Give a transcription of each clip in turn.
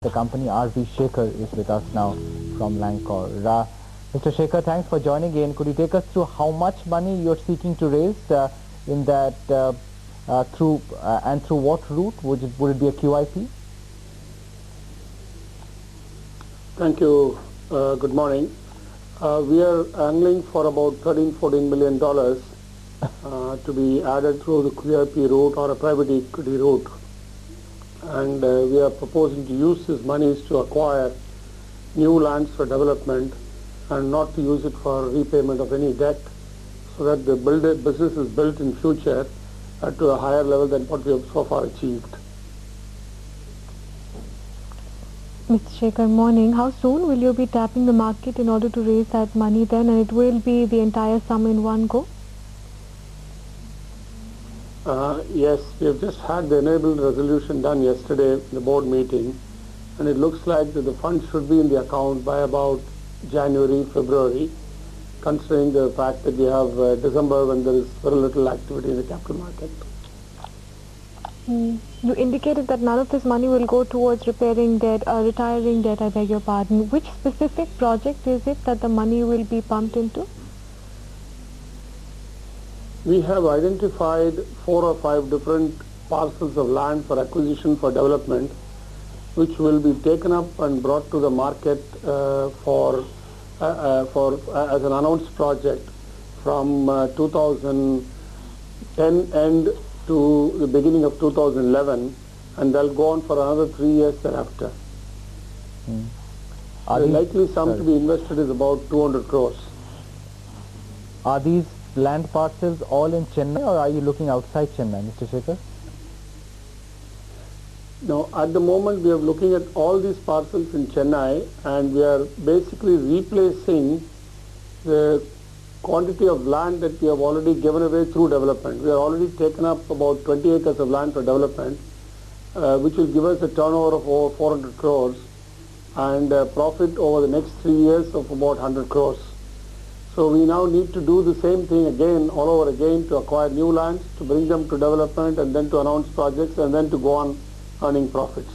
The company R.V. Shekhar is with us now from Lancor. Mr. Shekhar, thanks for joining in. Could you take us through how much money you're seeking to raise in that through what route? Would it be a QIP? Thank you. Good morning. We are angling for about $13–14 million to be added through the QIP route or a private equity route. And we are proposing to use these monies to acquire new lands for development and not to use it for repayment of any debt, so that the business is built in future to a higher level than what we have so far achieved. Mr. Shekhar, morning. How soon will you be tapping the market in order to raise that money then, and it will be the entire sum in one go? Yes, we have just had the enabled resolution done yesterday in the board meeting, and it looks like that the funds should be in the account by about January, February, considering the fact that we have December when there is very little activity in the capital market. You indicated that none of this money will go towards repairing debt or retiring debt, I beg your pardon. Which specific project is it that the money will be pumped into? We have identified 4 or 5 different parcels of land for acquisition for development, which will be taken up and brought to the market as an announced project from 2010 end to the beginning of 2011, and they'll go on for another 3 years thereafter. The likely sum to be invested is about 200 crores. Are these land parcels all in Chennai, or are you looking outside Chennai, Mr. Shekhar? No, at the moment we are looking at all these parcels in Chennai, and we are basically replacing the quantity of land that we have already given away through development. We have already taken up about 20 acres of land for development, which will give us a turnover of over 400 crores and a profit over the next 3 years of about 100 crores. So we now need to do the same thing again, all over again, to acquire new lands, to bring them to development, and then to announce projects, and then to go on earning profits.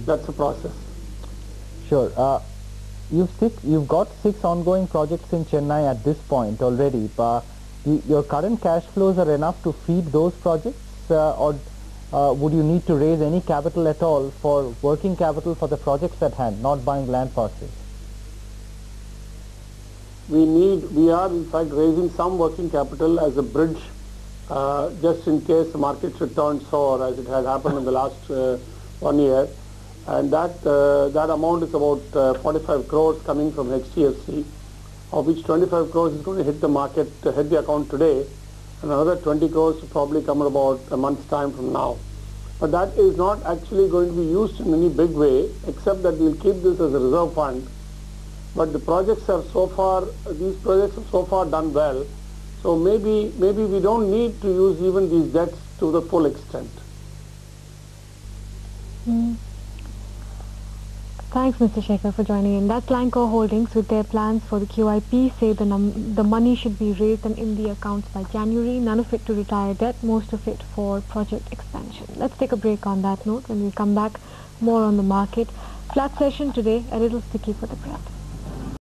That's the process. Sure. You've got 6 ongoing projects in Chennai at this point already. Your current cash flows are enough to feed those projects, or would you need to raise any capital at all for working capital for the projects at hand, not buying land parcels? We are in fact raising some working capital as a bridge, just in case the market should turn sour, as it has happened in the last 1 year. And that amount is about 45 crores coming from HDFC, of which 25 crores is going to hit the market, hit the account today, and another 20 crores will probably come in about a month's time from now. But that is not actually going to be used in any big way, except that we'll keep this as a reserve fund. But the projects have so far, these projects have so far done well, so maybe we don't need to use even these debts to the full extent. Thanks, Mr. Shekhar, for joining in. That's Lancor Holdings with their plans for the QIP. Say the money should be raised and in the accounts by January. None of it to retire debt, most of it for project expansion. Let's take a break on that note. When we come back, more on the market. Flat session today, a little sticky for the crowd.